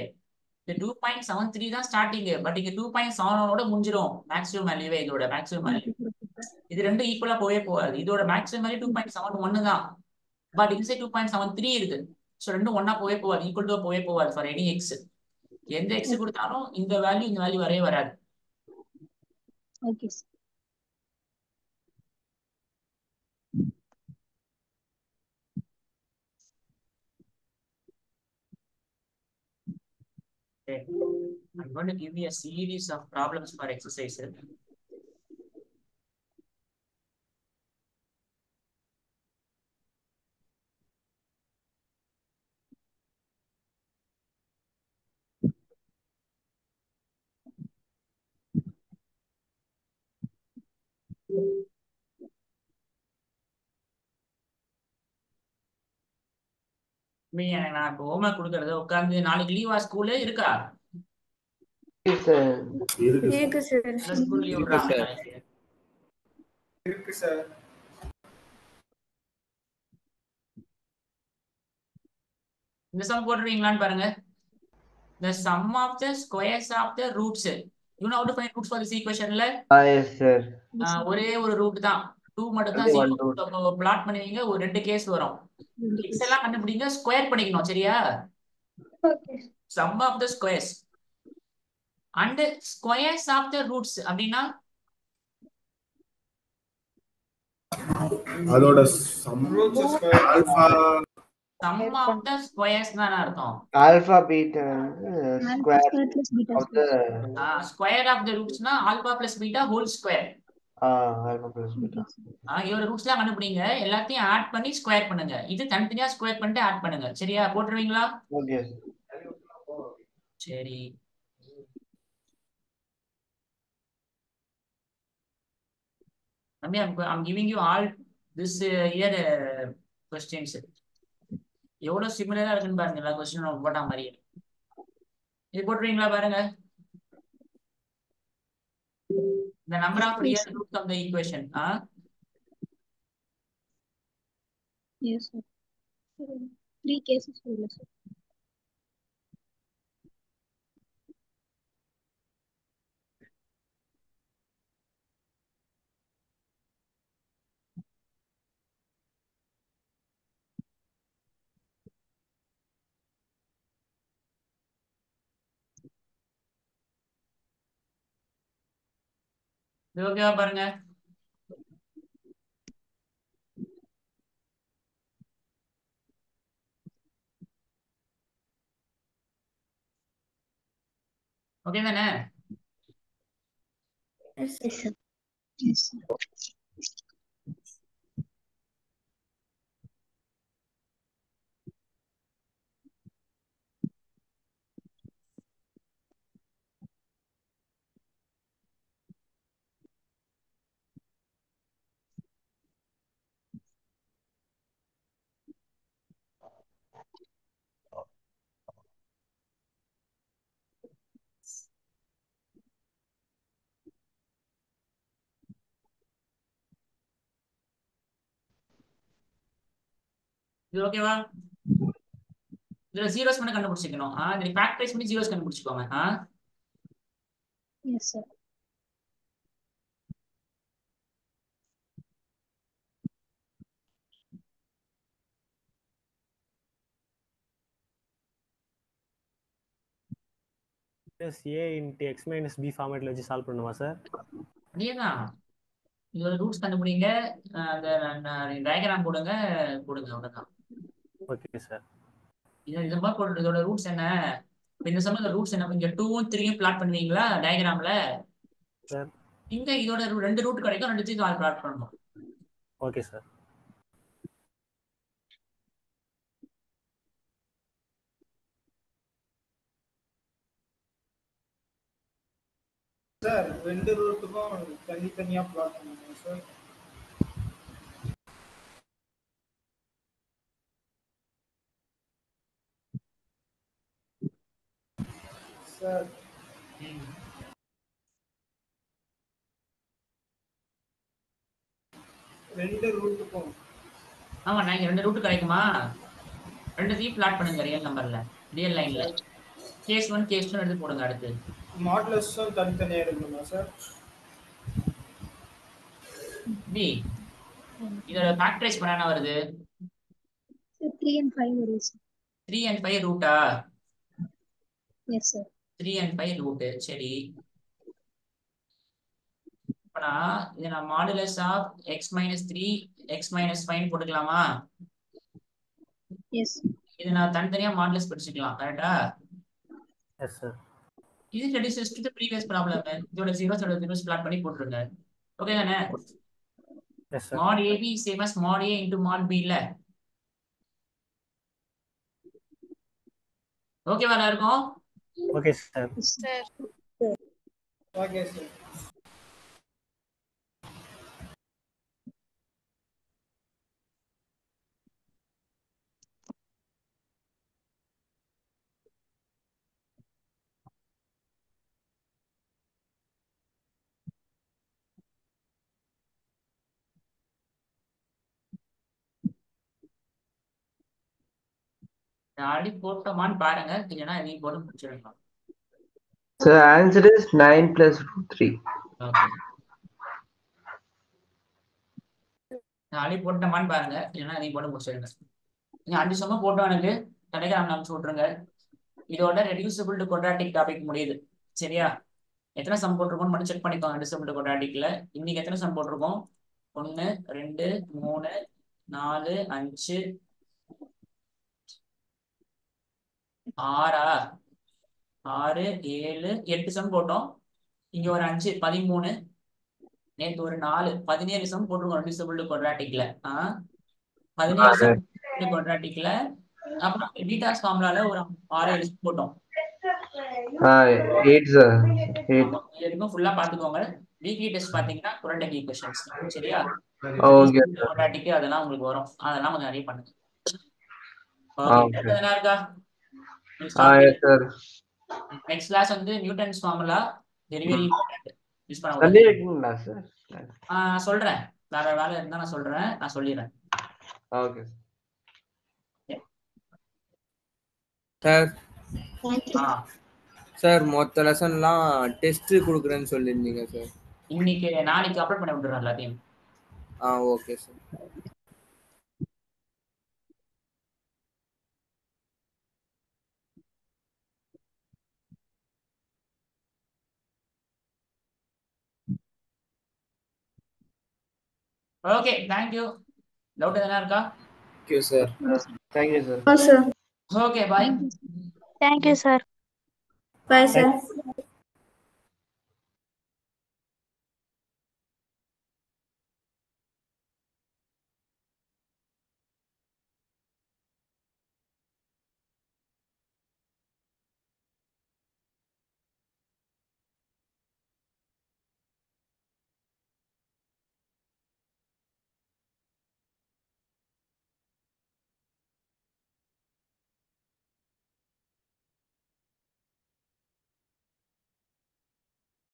இந்த 2.73 தான் ஸ்டார்டிங். பட் இங்க 2.7 முடிஞ்சிரும் மேக்ஸிமம் வேல்யூவே. இதோட மேக்ஸிமம் வேல்யூ இது ரெண்டும் ஈக்குவலா போகாது. இதோட மேக்ஸிமம் வேல்யூ 2.71 தான். பட் இன்சைட் 2.73 இருக்கு. சோ ரெண்டும் ஒண்ணா போகாது. ஈக்குவல் டு போகாது ஃபார் எனி x. எந்த எக்ஸ் கொடுத்தாலும் இந்த வேல்யூ வரவே வராது. Okay sir. Okay. I'm going to give you a series of problems for exercises. நான் இப்போ ஹோம்ஒர்க் கொடுக்கறது உட்காந்து நாளைக்கு லீவா ஸ்கூலு இருக்கா? இருக்கு சார். ஸ்கூல் லீவ் விடுறாங்க நாளைக்கு. இருக்கு சார். இந்த சம் போட்டுருவீங்களான்னு பாருங்க. The sum of the squares of the roots. You know how to find roots for this equation ல? Yes sir. ஒரே ஒரு ரூட் தான். 2 மட்டும் தான் ஜீரோ பிளாட் பண்ணுவீங்க. ஒரு 2 கேஸ் வரும். x எல்லாம் கண்டுபிடிங்க, ஸ்கொயர் பண்ணிக்கணும் சரியா? Okay. Sum of the squares and squares of the roots அப்படினா அதோட sum alpha sum of the squares தான் அர்த்தம். Alpha beta square of the square of the roots னா alpha plus beta whole square. alpha plus beta. இதோட ரூட்ஸ்லாம் கண்டுபிடிங்க, எல்லாத்தையும் add பண்ணி square பண்ணுங்க. இது தனித்தனியா ஸ்கொயர் பண்ணிட்டு ஆட் பண்ணுங்க சரியா? போட்டுருவீங்களா? ஓகே. சரி. I'm giving you all this year questions. எவ்வளவு சிமிலரா இருக்குன்னு பாருங்க. எல்லா क्वेश्चन போட்ட மாதிரி. இது போட்டுறீங்களா பாருங்க. The number of real roots of the equation. Yes sir. 3 cases for sir. இது ஓகேவா பாருங்க. ஓகே தானே? Yes sir. Yes sir. இது ஓகேவா? இதுல ஜீரோஸ் மட்டும் கண்டுபிடிச்சிக்கணும். இதுல ஃபேக்டரைஸ் பண்ணி ஜீரோஸ் கண்டுபிடிச்சுக்கோங்க. Yes sir. a into x minus b ஃபார்மேட்ல வச்சு சால்வ் பண்ணுமா சார்? அதேதான். இதோட ரூட்ஸ் கண்டுபிடிங்க, அந்த டயகிராம் போடுங்க அவ்வளவுதான். Okay sir. இது மாதிரி போடுறது. இதோட ரூட்ஸ் என்ன? இந்த சமயத்துல ரூட்ஸ் என்ன? இங்க 2ம் 3யும் பிளாட் பண்ணுவீங்களா டயகிராம்ல? சார் இங்க இதோட 2 ரூட் கிடைக்கும், 2த்தையும் பிளாட் பண்ணணும். Okay sir. சார் 2 ரூட்டுக்கும் தனித்தனியா பிளாட் பண்ணுங்க சார். சார் 2 ரூட்டுக்கும். ஆமா, நான் 2 ரூட் கிடைக்குமா? 2த்தையும் பிளாட் பண்ணுங்க ரியல் நம்பர்ல, ரியல் லைன்ல. கேஸ் 1 கேஸ் 2 எடுத்து போடுங்க. அடுத்து மாடுலஸும் தனித்தனியா இருக்குமா சார்? பி இதோட ஃபேக்டரைஸ் பண்ணா என்ன வருது? 3 and 5 வருது sir. 3 and 5 ரூட்டா? Yes sir. 3 and 5 ரூட். சரி, இப்போ இது நான் modulus of x minus 3 x minus 5 போட்டுக்கலாமா? எஸ் இது நான் தனித்தனியா மாடுலஸ் பிடிச்சிக்கலாம். கரெக்டா? Yes sir. இது reduces to the previous problem. இதோட ஜீரோஸ் பிளாட் பண்ணி போட்டுருங்க. ஓகே தானே? Yes sir. mod AB same as mod A into mod B இல்ல? ஓகேவா எல்லாருக்கும்? Okay sir. Sir okay sir. Already போட்டோமான்னு பாருங்க, இல்லைன்னா இதையும் போட்டு முடிச்சிடலாம். Sir, answer is 9 plus root 3. Okay, already போட்டோமான்னு பாருங்க, இல்லைன்னா இதையும் போட்டு முடிச்சிடுங்க. நீங்க 5 சம போட்டோம் எனக்கு டெலிகிராம்ல அனுப்பிச்சு விட்ருங்க. இதோட ரெடியூசபிள் டு குவாட்ராட்டிக் டாபிக் முடியுது. சரியா? எத்தனை சம் போட்டிருக்கோம் மட்டும் செக் பண்ணிக்கோங்க. ரெடியூசபிள் டு குவாட்ராட்டிக்ல இன்னைக்கு எத்தனை சம் போட்டிருக்கோம்? 1 2 3 4 5 6 6 7 8 சம் போட்டோம். இங்க ஒரு 5 13, நேற்று ஒரு 4 17 சம் போட்டிருக்கோம் ரெடியூசபிள் டு குவாட்ராட்டிக்ல. 17 சம் குவாட்ராட்டிக்ல. அப்புறம் பீட்டாஸ் ஃபார்முலால ஒரு 6-7 சம் போட்டோம். 8 sir. 8. இதுக்கும் ஃபுல்லா பாத்துக்கோங்க. வீக்லி டெஸ்ட் பாத்தீங்கன்னா குவாட்ராட்டிக் ஈக்குவேஷன்ஸ். சரியா? Okay. குவாட்ராட்டிக் அதெல்லாம் உங்களுக்கு வரும். அதெல்லாம் கொஞ்சம் நிறைய பண்ணுங்க. Okay. ஓகே, எதனா இருக்கா? Yes sir. நெக்ஸ்ட் கிளாஸ் வந்து Newton's formula very very important. Use பண்ண Sunday கூடாது. இருக்கீங்களா sir? சொல்றேன், வேற வேலை இருந்தா நான் சொல்றேன், நான் சொல்லிடுறேன். Okay. சார் ஆ சார் மொத்த லெசன்லாம் டெஸ்ட் கொடுக்குறேன்னு சொல்லியிருந்தீங்க சார். இன்னைக்கு நாளைக்கு அப்லோட் பண்ணி விட்டுறேன் எல்லாத்தையும். Okay sir. Okay, thank you. Doubt எதனா இருக்கா? Thank you sir. Thank you sir. Sir okay, bye. Thank you sir. Bye sir.